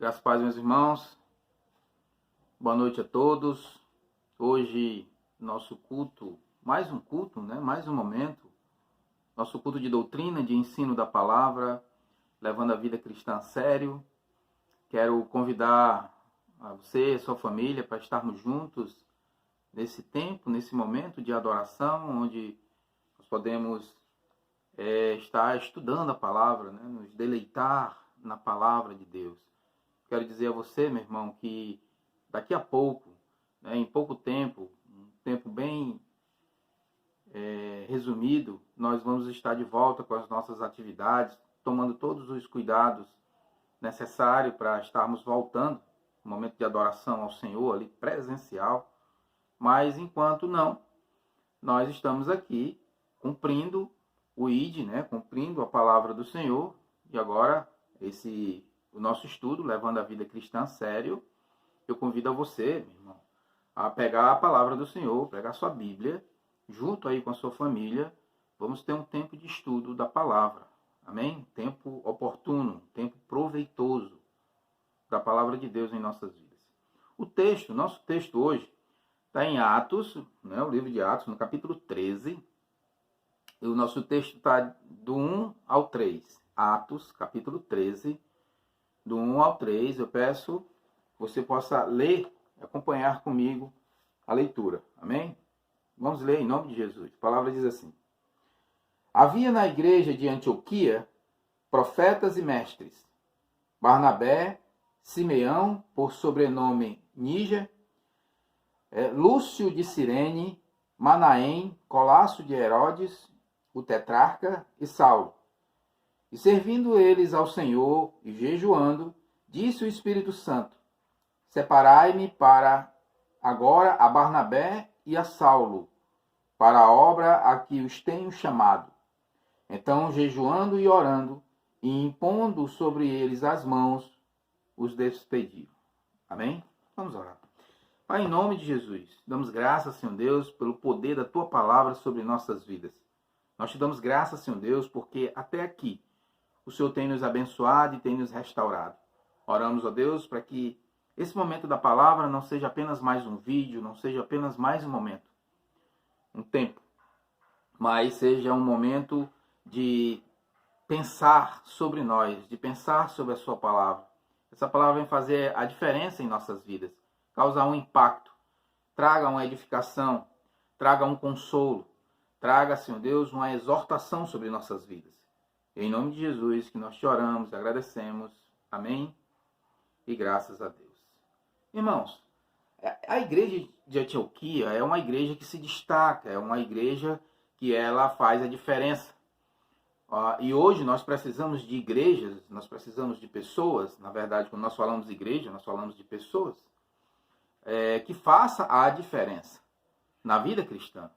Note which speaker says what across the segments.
Speaker 1: Graças a Deus, meus irmãos. Boa noite a todos. Hoje, nosso culto, mais um culto, mais um momento. Nosso culto de doutrina, de ensino da palavra, levando a vida cristã a sério. Quero convidar a você e a sua família para estarmos juntos nesse tempo, nesse momento de adoração, onde nós podemos estar estudando a palavra, nos deleitar na palavra de Deus. Quero dizer a você, meu irmão, que daqui a pouco, em pouco tempo, um tempo bem resumido, nós vamos estar de volta com as nossas atividades, tomando todos os cuidados necessários para estarmos voltando no momento de adoração ao Senhor, ali presencial. Mas enquanto não, nós estamos aqui cumprindo o ID, cumprindo a palavra do Senhor. E agora, o nosso estudo, levando a vida cristã a sério, eu convido a você, meu irmão, a pegar a palavra do Senhor, pegar a sua Bíblia, junto aí com a sua família. Vamos ter um tempo de estudo da palavra. Amém? Tempo oportuno, tempo proveitoso da palavra de Deus em nossas vidas. Nosso texto hoje, está em Atos, o livro de Atos, no capítulo 13. E o nosso texto está do 1 ao 3. Atos, capítulo 13, do 1 ao 3. Eu peço que você possa ler, acompanhar comigo a leitura. Amém? Vamos ler em nome de Jesus. A palavra diz assim: Havia na igreja de Antioquia profetas e mestres: Barnabé, Simeão, por sobrenome Níger, Lúcio de Cirene, Manaém, Colasso de Herodes, o tetrarca, e Saulo. E servindo eles ao Senhor e jejuando, disse o Espírito Santo: Separai-me para agora a Barnabé e a Saulo, para a obra a que os tenho chamado. Então, jejuando e orando, e impondo sobre eles as mãos, os despediram. Amém? Vamos orar. Pai, em nome de Jesus, damos graças, Senhor Deus, pelo poder da Tua palavra sobre nossas vidas. Nós te damos graças, Senhor Deus, porque até aqui o Senhor tem nos abençoado e tem nos restaurado. Oramos, ó Deus, para que esse momento da palavra não seja apenas mais um vídeo, não seja apenas mais um momento, um tempo, mas seja um momento de pensar sobre nós, de pensar sobre a sua palavra. Essa palavra vem fazer a diferença em nossas vidas, causar um impacto, traga uma edificação, traga um consolo, traga, Senhor Deus, uma exortação sobre nossas vidas. Em nome de Jesus que nós te oramos e agradecemos. Amém? E graças a Deus. Irmãos, a igreja de Antioquia é uma igreja que se destaca, é uma igreja que ela faz a diferença. E hoje nós precisamos de igrejas, nós precisamos de pessoas, na verdade, quando nós falamos de igreja, nós falamos de pessoas, que faça a diferença na vida cristã.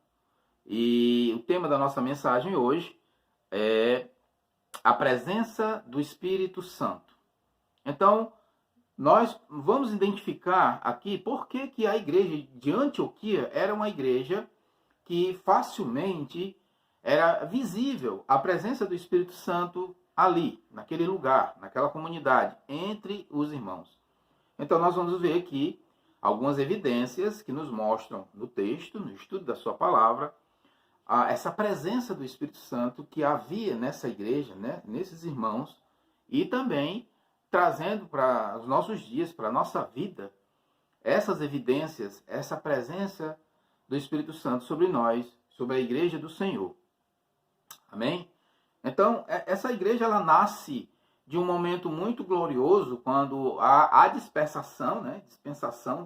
Speaker 1: E o tema da nossa mensagem hoje é a presença do Espírito Santo. Então, nós vamos identificar aqui por que a igreja de Antioquia era uma igreja que facilmente era visível a presença do Espírito Santo ali, naquele lugar, naquela comunidade, entre os irmãos. Então, nós vamos ver aqui algumas evidências que nos mostram no texto, no estudo da sua palavra, essa presença do Espírito Santo que havia nessa igreja, nesses irmãos, e também trazendo para os nossos dias, para a nossa vida, essas evidências, essa presença do Espírito Santo sobre nós, sobre a igreja do Senhor. Amém? Então, essa igreja ela nasce de um momento muito glorioso, quando há a dispersação, dispensação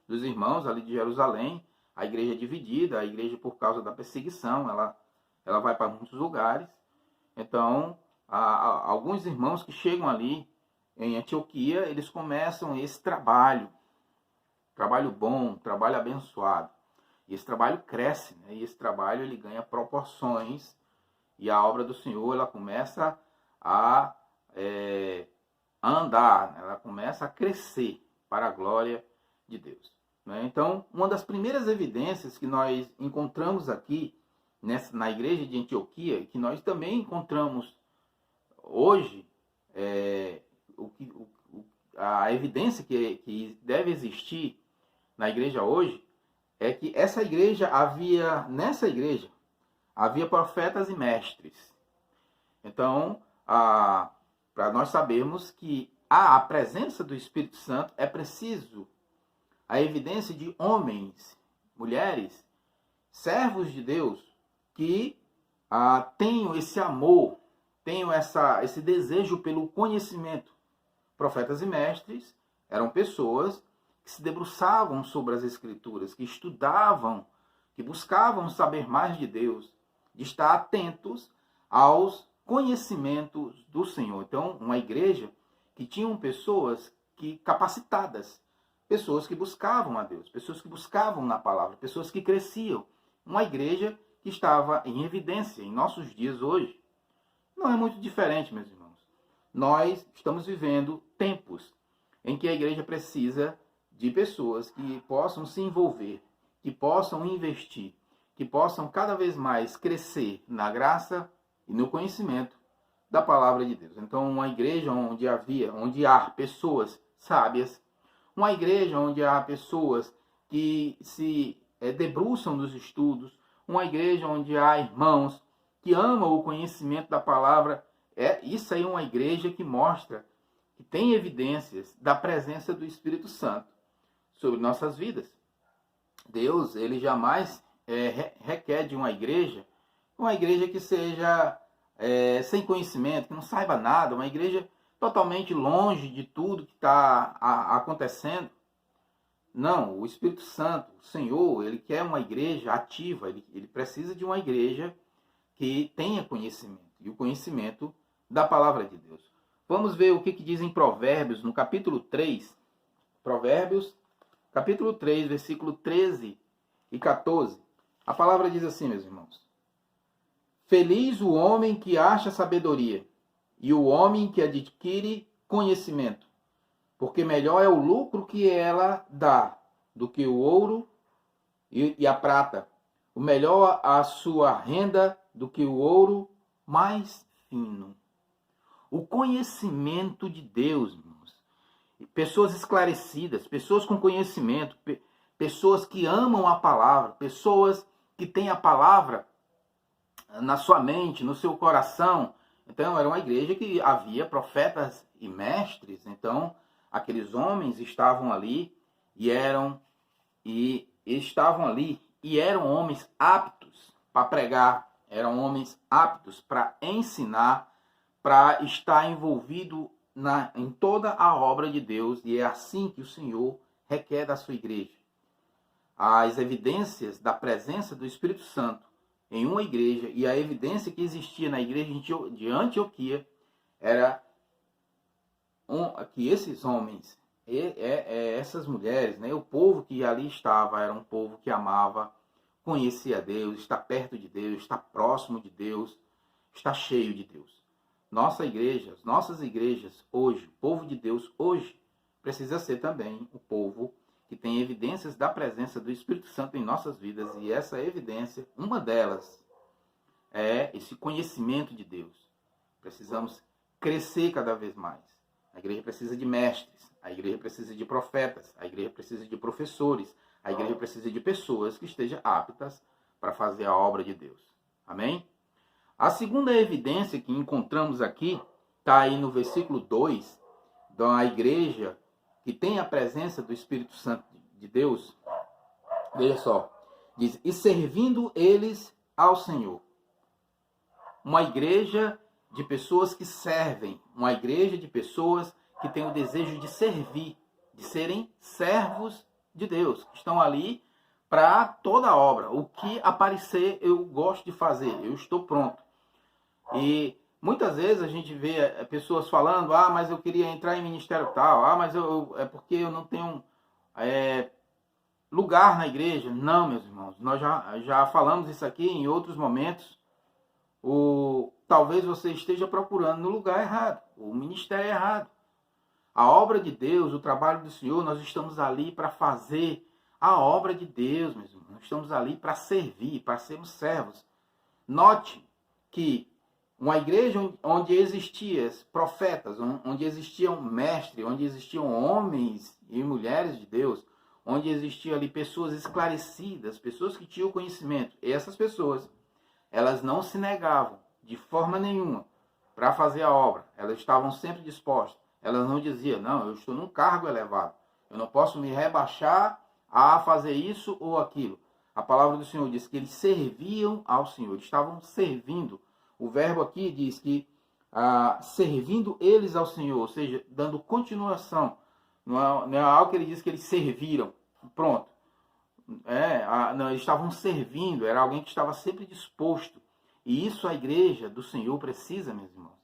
Speaker 1: dos irmãos ali de Jerusalém. A igreja é dividida, a igreja, por causa da perseguição, ela vai para muitos lugares. Então, há alguns irmãos que chegam ali em Antioquia, eles começam esse trabalho bom, trabalho abençoado. E esse trabalho cresce, e esse trabalho ele ganha proporções, e a obra do Senhor ela começa a andar, ela começa a crescer para a glória de Deus. Então, uma das primeiras evidências que nós encontramos aqui na igreja de Antioquia, e que nós também encontramos hoje, o a evidência que deve existir na igreja hoje é que nessa igreja havia profetas e mestres. Então, para nós sabermos que há a presença do Espírito Santo, é preciso a evidência de homens, mulheres, servos de Deus, que tenham esse amor, tenham esse desejo pelo conhecimento. Profetas e mestres eram pessoas que se debruçavam sobre as Escrituras, que estudavam, que buscavam saber mais de Deus, de estar atentos aos conhecimentos do Senhor. Então, uma igreja que tinham pessoas capacitadas, pessoas que buscavam a Deus, pessoas que buscavam na palavra, pessoas que cresciam. Uma igreja que estava em evidência em nossos dias hoje. Não é muito diferente, meus irmãos. Nós estamos vivendo tempos em que a igreja precisa de pessoas que possam se envolver, que possam investir, que possam cada vez mais crescer na graça e no conhecimento da palavra de Deus. Então, uma igreja onde há pessoas sábias, uma igreja onde há pessoas que se debruçam nos estudos, uma igreja onde há irmãos que amam o conhecimento da palavra, isso aí é uma igreja que mostra, que tem evidências da presença do Espírito Santo sobre nossas vidas. Deus, ele jamais requer de uma igreja que seja sem conhecimento, que não saiba nada, uma igreja totalmente longe de tudo que está acontecendo. Não, o Espírito Santo, o Senhor, ele quer uma igreja ativa, ele precisa de uma igreja que tenha conhecimento, e o conhecimento da palavra de Deus. Vamos ver o que diz em Provérbios, no capítulo 3. Provérbios, capítulo 3, versículo 13 e 14. A palavra diz assim, meus irmãos: Feliz o homem que acha sabedoria, e o homem que adquire conhecimento, porque melhor é o lucro que ela dá do que o ouro e a prata. O melhor a sua renda do que o ouro mais fino. O conhecimento de Deus, irmãos. Pessoas esclarecidas, pessoas com conhecimento, pessoas que amam a palavra, pessoas que têm a palavra na sua mente, no seu coração. Então, era uma igreja que havia profetas e mestres. Então, aqueles homens estavam ali e eram homens aptos para pregar, eram homens aptos para ensinar, para estar envolvido em toda a obra de Deus. E é assim que o Senhor requer da sua igreja. As evidências da presença do Espírito Santo em uma igreja, e a evidência que existia na igreja de Antioquia, era que esses homens, essas mulheres, o povo que ali estava, era um povo que amava, conhecia Deus, está perto de Deus, está próximo de Deus, está cheio de Deus. Nossa igreja, nossas igrejas hoje, o povo de Deus hoje, precisa ser também o povo que tem evidências da presença do Espírito Santo em nossas vidas. E essa evidência, uma delas, é esse conhecimento de Deus. Precisamos crescer cada vez mais. A igreja precisa de mestres, a igreja precisa de profetas, a igreja precisa de professores, a igreja precisa de pessoas que estejam aptas para fazer a obra de Deus. Amém? A segunda evidência que encontramos aqui está aí no versículo 2, da igreja que tem a presença do Espírito Santo de Deus. Veja só, diz: e servindo eles ao Senhor. Uma igreja de pessoas que servem, uma igreja de pessoas que têm o desejo de servir, de serem servos de Deus, que estão ali para toda a obra. O que aparecer, eu gosto de fazer, eu estou pronto. E muitas vezes a gente vê pessoas falando: mas eu queria entrar em ministério tal, mas é porque eu não tenho lugar na igreja. Não, meus irmãos, nós já falamos isso aqui em outros momentos. Talvez você esteja procurando no lugar errado, o ministério errado. A obra de Deus, o trabalho do Senhor, nós estamos ali para fazer a obra de Deus, meus irmãos. Nós estamos ali para servir, para sermos servos. Note que Uma igreja onde existiam profetas, onde existiam mestres, onde existiam homens e mulheres de Deus, onde existiam ali pessoas esclarecidas, pessoas que tinham conhecimento. E essas pessoas, elas não se negavam de forma nenhuma para fazer a obra. Elas estavam sempre dispostas. Elas não diziam, não, eu estou num cargo elevado. Eu não posso me rebaixar a fazer isso ou aquilo. A palavra do Senhor diz que eles serviam ao Senhor. Eles estavam servindo. O verbo aqui diz que servindo eles ao Senhor, ou seja, dando continuação. Não é algo que ele diz que eles serviram. Pronto. Não, eles estavam servindo. Era alguém que estava sempre disposto. E isso a igreja do Senhor precisa, meus irmãos.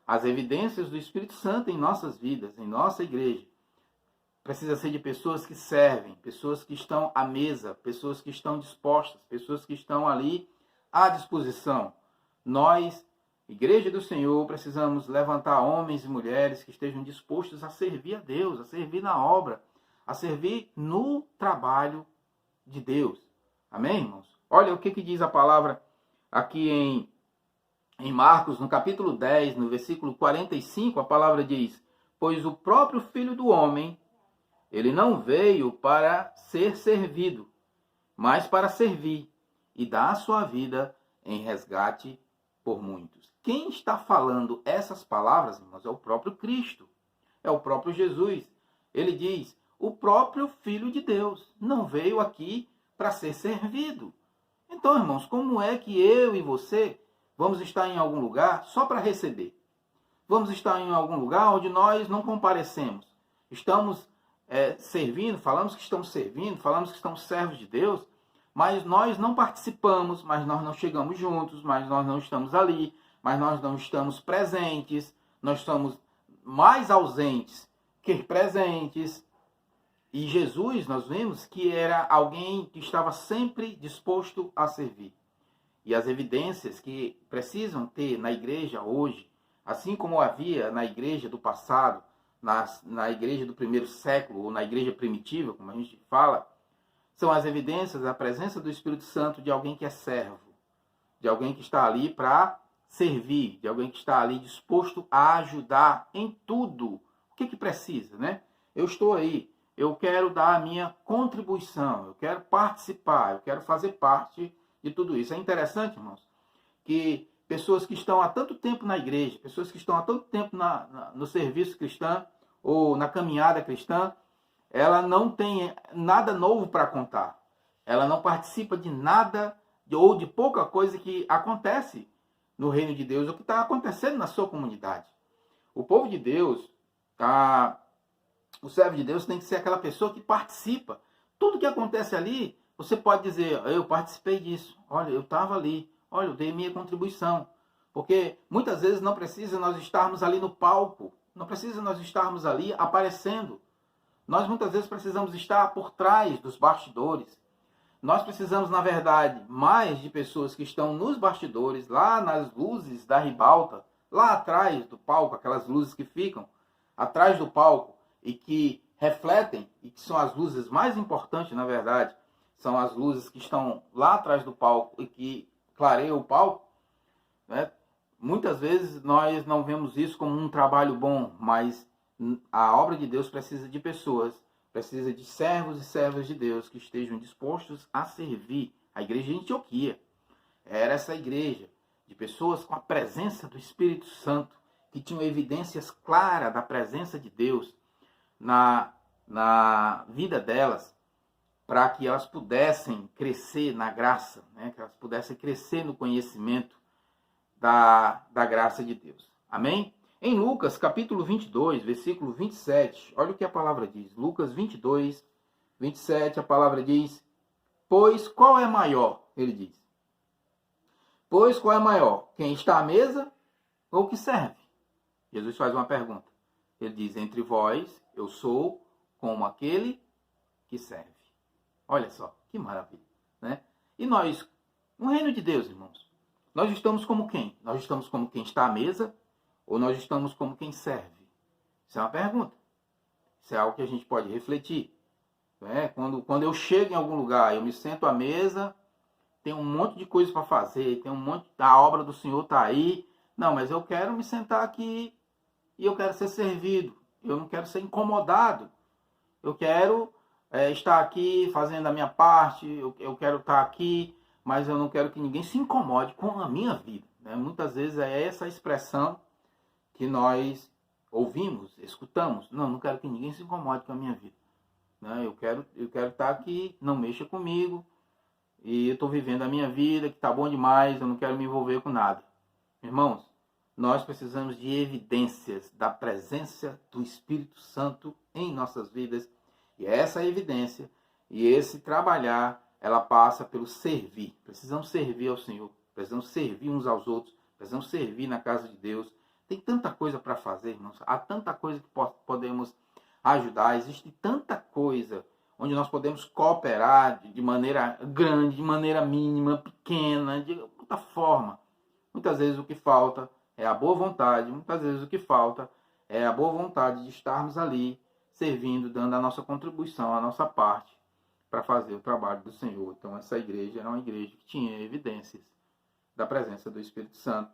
Speaker 1: As evidências do Espírito Santo em nossas vidas, em nossa igreja, precisa ser de pessoas que servem, pessoas que estão à mesa, pessoas que estão dispostas, pessoas que estão ali à disposição. Nós, Igreja do Senhor, precisamos levantar homens e mulheres que estejam dispostos a servir a Deus, a servir na obra, a servir no trabalho de Deus. Amém, irmãos? Olha o que diz a palavra aqui em Marcos, no capítulo 10, no versículo 45, a palavra diz: pois o próprio Filho do Homem, ele não veio para ser servido, mas para servir e dar a sua vida em resgate por muitos. Quem está falando essas palavras, irmãos, é o próprio Cristo, é o próprio Jesus. Ele diz, o próprio Filho de Deus não veio aqui para ser servido. Então, irmãos, como é que eu e você vamos estar em algum lugar só para receber? Vamos estar em algum lugar onde nós não comparecemos. Estamos servindo, falamos que estamos servindo, falamos que estamos servos de Deus, mas nós não participamos, mas nós não chegamos juntos, mas nós não estamos ali, mas nós não estamos presentes, nós estamos mais ausentes que presentes. E Jesus, nós vemos que era alguém que estava sempre disposto a servir. E as evidências que precisam ter na igreja hoje, assim como havia na igreja do passado, na igreja do primeiro século, ou na igreja primitiva, como a gente fala, são as evidências da presença do Espírito Santo de alguém que é servo, de alguém que está ali para servir, de alguém que está ali disposto a ajudar em tudo. O que precisa, né? Eu estou aí, eu quero dar a minha contribuição, eu quero participar, eu quero fazer parte de tudo isso. É interessante, irmãos, que pessoas que estão há tanto tempo na igreja, pessoas que estão há tanto tempo no serviço cristão ou na caminhada cristã, ela não tem nada novo para contar. Ela não participa de nada ou de pouca coisa que acontece no reino de Deus, ou que está acontecendo na sua comunidade. O povo de Deus, o servo de Deus tem que ser aquela pessoa que participa. Tudo que acontece ali, você pode dizer, eu participei disso, olha, eu estava ali, olha, eu dei minha contribuição. Porque muitas vezes não precisa nós estarmos ali no palco, não precisa nós estarmos ali aparecendo. Nós muitas vezes precisamos estar por trás dos bastidores. Nós precisamos, na verdade, mais de pessoas que estão nos bastidores, lá nas luzes da ribalta, lá atrás do palco, aquelas luzes que ficam atrás do palco e que refletem, e que são as luzes mais importantes, na verdade, são as luzes que estão lá atrás do palco e que clareiam o palco, né? Muitas vezes nós não vemos isso como um trabalho bom, mas a obra de Deus precisa de pessoas, precisa de servos e servas de Deus que estejam dispostos a servir. A igreja de Antioquia era essa igreja de pessoas com a presença do Espírito Santo, que tinham evidências claras da presença de Deus na vida delas, para que elas pudessem crescer na graça, né? Que elas pudessem crescer no conhecimento da graça de Deus. Amém? Em Lucas, capítulo 22, versículo 27, olha o que a palavra diz. Lucas 22, 27, a palavra diz, pois qual é maior? Ele diz. Pois qual é maior? Quem está à mesa ou que serve? Jesus faz uma pergunta. Ele diz, entre vós, eu sou como aquele que serve. Olha só, que maravilha, né? E nós, no reino de Deus, irmãos, nós estamos como quem? Nós estamos como quem está à mesa ou nós estamos como quem serve? Isso é uma pergunta. Isso é algo que a gente pode refletir. Né? Quando eu chego em algum lugar, eu me sento à mesa, tem um monte de coisa para fazer, tem um monte, a obra do Senhor está aí, Não, mas eu quero me sentar aqui e eu quero ser servido. Eu não quero ser incomodado. Eu quero estar aqui fazendo a minha parte. Eu quero estar aqui, mas eu não quero que ninguém se incomode com a minha vida. Né? Muitas vezes é essa expressão que nós ouvimos, escutamos. Não, não quero que ninguém se incomode com a minha vida. Né? Eu quero estar aqui, não mexa comigo. E eu estou vivendo a minha vida, que está bom demais, eu não quero me envolver com nada. Irmãos, nós precisamos de evidências da presença do Espírito Santo em nossas vidas. E essa evidência e esse trabalhar, ela passa pelo servir. Precisamos servir ao Senhor, precisamos servir uns aos outros, precisamos servir na casa de Deus. Tem tanta coisa para fazer, irmãos. Há tanta coisa que podemos ajudar. Existe tanta coisa onde nós podemos cooperar de maneira grande, de maneira mínima, pequena, de muita forma. Muitas vezes o que falta é a boa vontade, muitas vezes o que falta é a boa vontade de estarmos ali, servindo, dando a nossa contribuição, a nossa parte, para fazer o trabalho do Senhor. Então essa igreja era uma igreja que tinha evidências da presença do Espírito Santo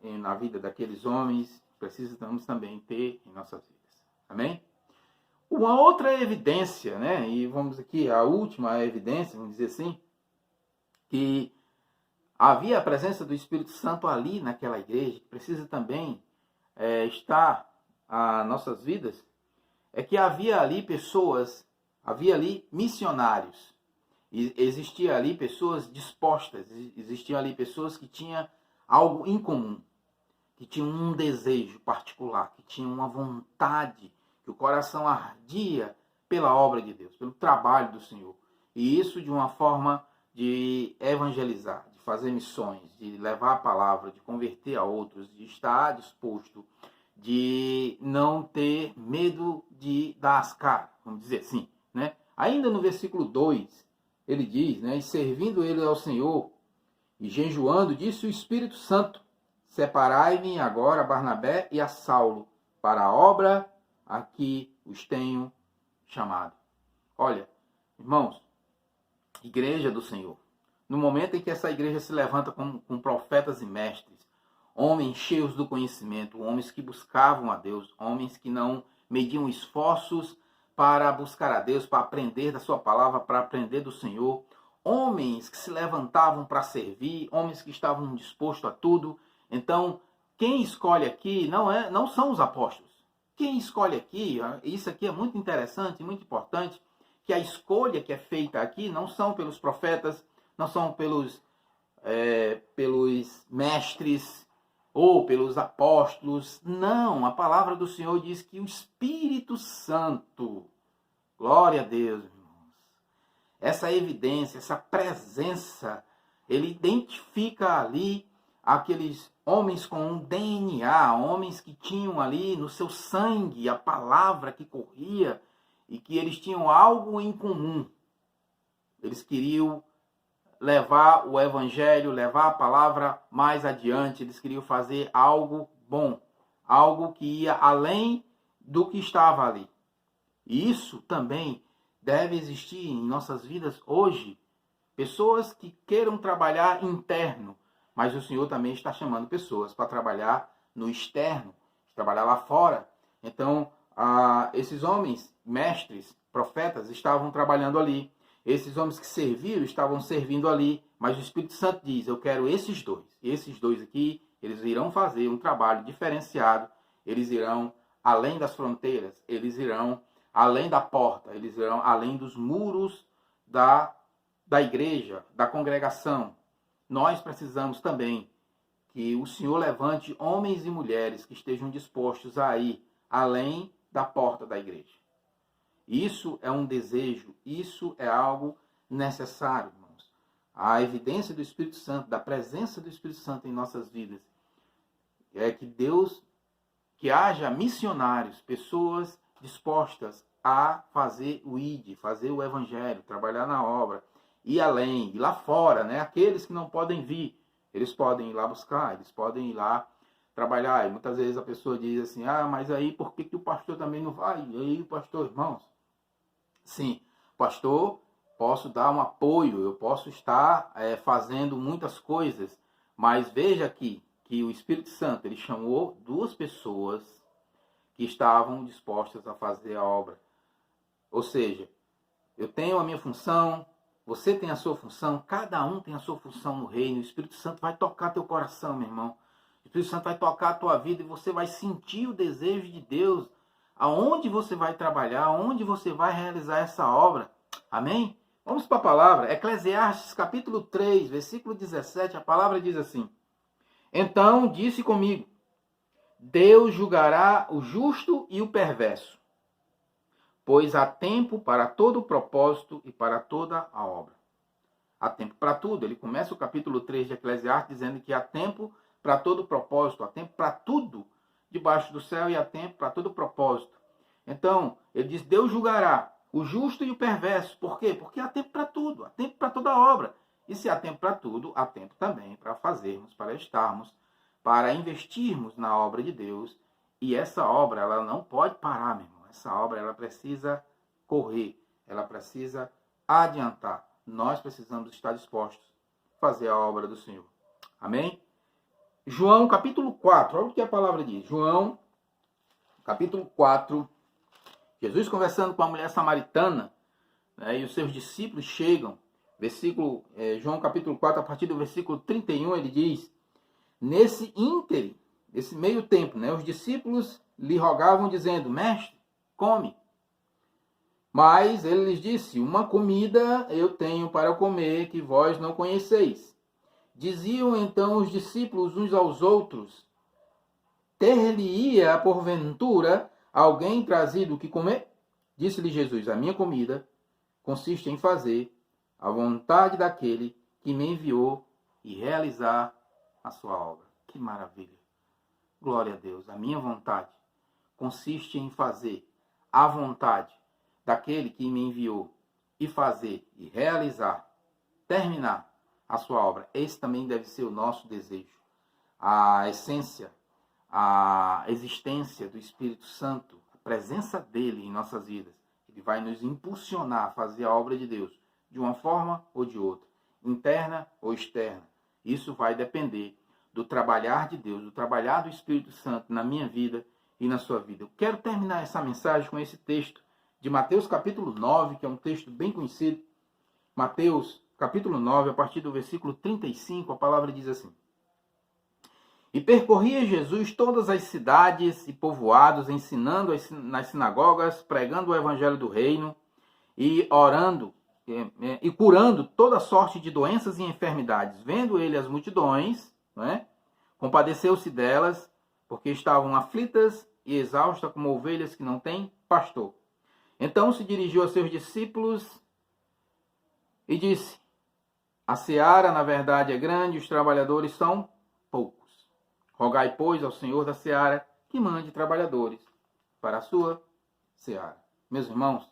Speaker 1: na vida daqueles homens, precisamos também ter em nossas vidas. Amém? Uma outra evidência, né? E vamos aqui, a última evidência, vamos dizer assim, que havia a presença do Espírito Santo ali naquela igreja, que precisa também estar nas nossas vidas, é que havia ali pessoas, havia ali missionários, e existia ali pessoas dispostas, existiam ali pessoas que tinham algo em comum, que tinham um desejo particular, que tinham uma vontade, que o coração ardia pela obra de Deus, pelo trabalho do Senhor. E isso de uma forma de evangelizar, de fazer missões, de levar a palavra, de converter a outros, de estar disposto, de não ter medo de dar as caras, vamos dizer assim. Né? Ainda no versículo 2, ele diz, né, e servindo ele ao Senhor e jejuando, disse o Espírito Santo, separai-me agora a Barnabé e a Saulo para a obra a que os tenho chamado. Olha, irmãos, igreja do Senhor, no momento em que essa igreja se levanta com profetas e mestres, homens cheios do conhecimento, homens que buscavam a Deus, homens que não mediam esforços para buscar a Deus, para aprender da sua palavra, para aprender do Senhor, homens que se levantavam para servir, homens que estavam dispostos a tudo. Então, quem escolhe aqui não são os apóstolos. Quem escolhe aqui, isso aqui é muito interessante, muito importante, que a escolha que é feita aqui não são pelos profetas, não são pelos mestres ou pelos apóstolos. Não, a palavra do Senhor diz que o Espírito Santo, glória a Deus, irmãos, essa evidência, essa presença, ele identifica ali aqueles homens com um DNA, homens que tinham ali no seu sangue a palavra que corria e que eles tinham algo em comum. Eles queriam levar o evangelho, levar a palavra mais adiante, eles queriam fazer algo bom, algo que ia além do que estava ali. E isso também deve existir em nossas vidas hoje. Pessoas que queiram trabalhar interno, mas o Senhor também está chamando pessoas para trabalhar no externo, trabalhar lá fora. Então, esses homens, mestres, profetas, estavam trabalhando ali. Esses homens que serviram estavam servindo ali. Mas o Espírito Santo diz, eu quero esses dois. Esses dois aqui, eles irão fazer um trabalho diferenciado. Eles irão além das fronteiras. Eles irão além da porta. Eles irão além dos muros da igreja, da congregação. Nós precisamos também que o Senhor levante homens e mulheres que estejam dispostos a ir além da porta da igreja. Isso é um desejo, isso é algo necessário, irmãos. A evidência do Espírito Santo, da presença do Espírito Santo em nossas vidas, é que que haja missionários, pessoas dispostas a fazer o ID, fazer o evangelho, trabalhar na obra, ir além, ir lá fora, né? Aqueles que não podem vir, eles podem ir lá buscar, eles podem ir lá trabalhar. E muitas vezes a pessoa diz assim, mas aí por que o pastor também não vai? E aí o pastor, irmãos, sim, pastor, posso dar um apoio, eu posso estar fazendo muitas coisas, mas veja que que o Espírito Santo ele chamou duas pessoas que estavam dispostas a fazer a obra. Ou seja, eu tenho a minha função, você tem a sua função, cada um tem a sua função no reino. O Espírito Santo vai tocar teu coração, meu irmão. O Espírito Santo vai tocar a tua vida e você vai sentir o desejo de Deus aonde você vai trabalhar, aonde você vai realizar essa obra. Amém? Vamos para a palavra. Eclesiastes capítulo 3, versículo 17, a palavra diz assim: Então disse comigo, Deus julgará o justo e o perverso, pois há tempo para todo o propósito e para toda a obra. Há tempo para tudo. Ele começa o capítulo 3 de Eclesiastes dizendo que há tempo para todo o propósito, há tempo para tudo debaixo do céu e há tempo para todo o propósito. Então, ele diz, Deus julgará o justo e o perverso. Por quê? Porque há tempo para tudo, há tempo para toda obra. E se há tempo para tudo, há tempo também para fazermos, para estarmos, para investirmos na obra de Deus. E essa obra, ela não pode parar, meu irmão. Essa obra, ela precisa correr, ela precisa adiantar. Nós precisamos estar dispostos a fazer a obra do Senhor. Amém? João capítulo 4, olha o que a palavra diz. João capítulo 4, Jesus conversando com a mulher samaritana, né, e os seus discípulos chegam. João capítulo 4, a partir do versículo 31, ele diz, nesse ínterim, nesse meio tempo, né, os discípulos lhe rogavam dizendo, mestre, come. Mas ele lhes disse, uma comida eu tenho para comer que vós não conheceis. Diziam então os discípulos uns aos outros, ter-lhe-ia porventura alguém trazido o que comer? Disse-lhe Jesus, a minha comida consiste em fazer a vontade daquele que me enviou e realizar a sua obra. Que maravilha! Glória a Deus! A minha vontade consiste em fazer a vontade daquele que me enviou e fazer e realizar, terminar a sua obra. Esse também deve ser o nosso desejo. A essência, a existência do Espírito Santo, a presença dele em nossas vidas, ele vai nos impulsionar a fazer a obra de Deus de uma forma ou de outra, interna ou externa. Isso vai depender do trabalhar de Deus, do trabalhar do Espírito Santo na minha vida e na sua vida. Eu quero terminar essa mensagem com esse texto de Mateus capítulo 9, que é um texto bem conhecido. Mateus capítulo 9, a partir do versículo 35, a palavra diz assim: E percorria Jesus todas as cidades e povoados, ensinando nas sinagogas, pregando o evangelho do reino e orando e curando toda sorte de doenças e enfermidades. Vendo ele as multidões, né, compadeceu-se delas, porque estavam aflitas e exaustas como ovelhas que não têm pastor. Então se dirigiu a seus discípulos e disse: A seara, na verdade, é grande, os trabalhadores são poucos. Rogai, pois, ao Senhor da seara que mande trabalhadores para a sua seara. Meus irmãos,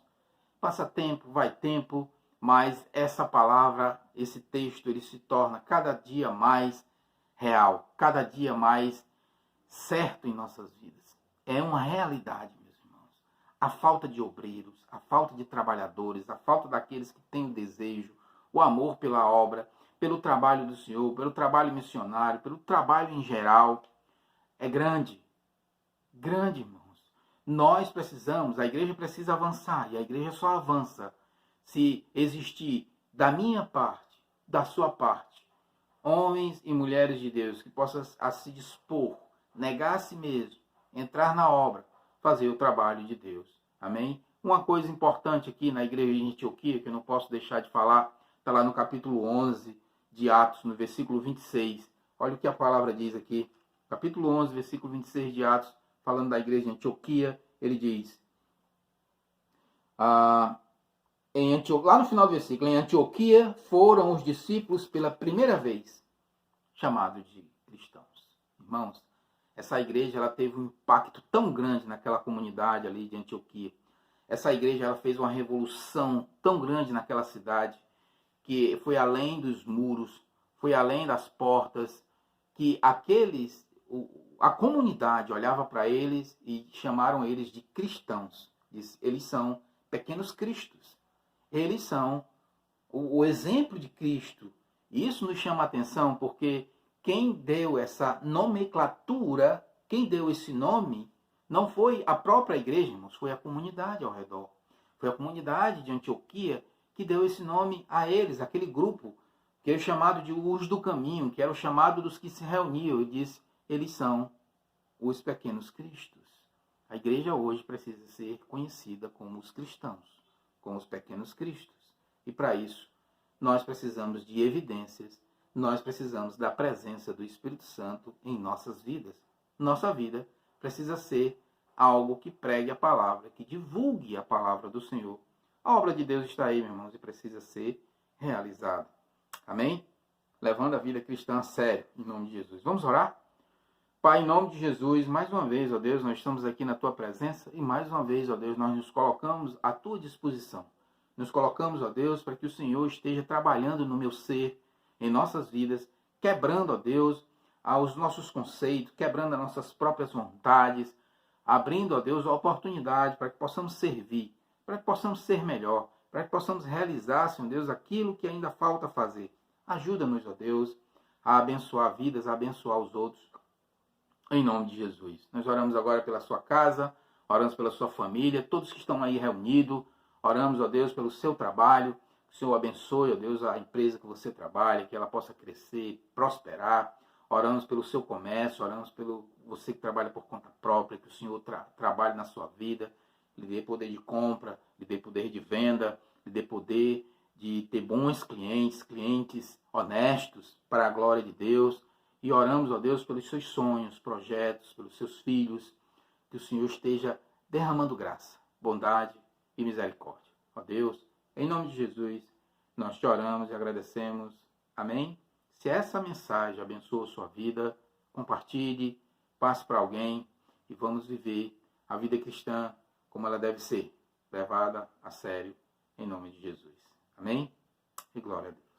Speaker 1: passa tempo, vai tempo, mas essa palavra, esse texto, ele se torna cada dia mais real, cada dia mais certo em nossas vidas. É uma realidade, meus irmãos. A falta de obreiros, a falta de trabalhadores, a falta daqueles que têm o desejo, o amor pela obra, pelo trabalho do Senhor, pelo trabalho missionário, pelo trabalho em geral, é grande. Grande, irmãos. Nós precisamos, a igreja precisa avançar, e a igreja só avança se existir da minha parte, da sua parte, homens e mulheres de Deus que possam a se dispor, negar a si mesmo, entrar na obra, fazer o trabalho de Deus. Amém? Uma coisa importante aqui na igreja de Antioquia, que eu não posso deixar de falar, está lá no capítulo 11 de Atos, no versículo 26. Olha o que a palavra diz aqui. Capítulo 11, versículo 26 de Atos, falando da igreja de Antioquia, ele diz... lá no final do versículo, em Antioquia foram os discípulos pela primeira vez chamados de cristãos. Irmãos, essa igreja ela teve um impacto tão grande naquela comunidade ali de Antioquia. Essa igreja ela fez uma revolução tão grande naquela cidade, que foi além dos muros, foi além das portas, que a comunidade olhava para eles e chamaram eles de cristãos. Eles são pequenos cristos. Eles são o exemplo de Cristo. E isso nos chama a atenção porque quem deu essa nomenclatura, quem deu esse nome, não foi a própria igreja, irmãos, foi a comunidade ao redor. Foi a comunidade de Antioquia que deu esse nome a eles, aquele grupo, que é chamado de os do caminho, que era o chamado dos que se reuniam, e disse, eles são os pequenos cristos. A igreja hoje precisa ser conhecida como os cristãos, como os pequenos cristos. E para isso, nós precisamos de evidências, nós precisamos da presença do Espírito Santo em nossas vidas. Nossa vida precisa ser algo que pregue a palavra, que divulgue a palavra do Senhor. A obra de Deus está aí, meus irmãos, e precisa ser realizada. Amém? Levando a vida cristã a sério, em nome de Jesus. Vamos orar? Pai, em nome de Jesus, mais uma vez, ó Deus, nós estamos aqui na Tua presença e mais uma vez, ó Deus, nós nos colocamos à Tua disposição. Nos colocamos, ó Deus, para que o Senhor esteja trabalhando no meu ser, em nossas vidas, quebrando, ó Deus, os nossos conceitos, quebrando as nossas próprias vontades, abrindo, ó Deus, a oportunidade para que possamos servir, para que possamos ser melhor, para que possamos realizar, Senhor Deus, aquilo que ainda falta fazer. Ajuda-nos, ó Deus, a abençoar vidas, a abençoar os outros, em nome de Jesus. Nós oramos agora pela sua casa, oramos pela sua família, todos que estão aí reunidos, oramos, ó Deus, pelo seu trabalho, que o Senhor abençoe, ó Deus, a empresa que você trabalha, que ela possa crescer, prosperar. Oramos pelo seu comércio, oramos pelo você que trabalha por conta própria, que o Senhor trabalhe na sua vida, lhe dê poder de compra, lhe dê poder de venda, lhe dê poder de ter bons clientes, clientes honestos para a glória de Deus. E oramos, ó Deus, pelos seus sonhos, projetos, pelos seus filhos, que o Senhor esteja derramando graça, bondade e misericórdia. Ó Deus, em nome de Jesus, nós te oramos e agradecemos. Amém? Se essa mensagem abençoa a sua vida, compartilhe, passe para alguém e vamos viver a vida cristã como ela deve ser, levada a sério, em nome de Jesus. Amém? E glória a Deus.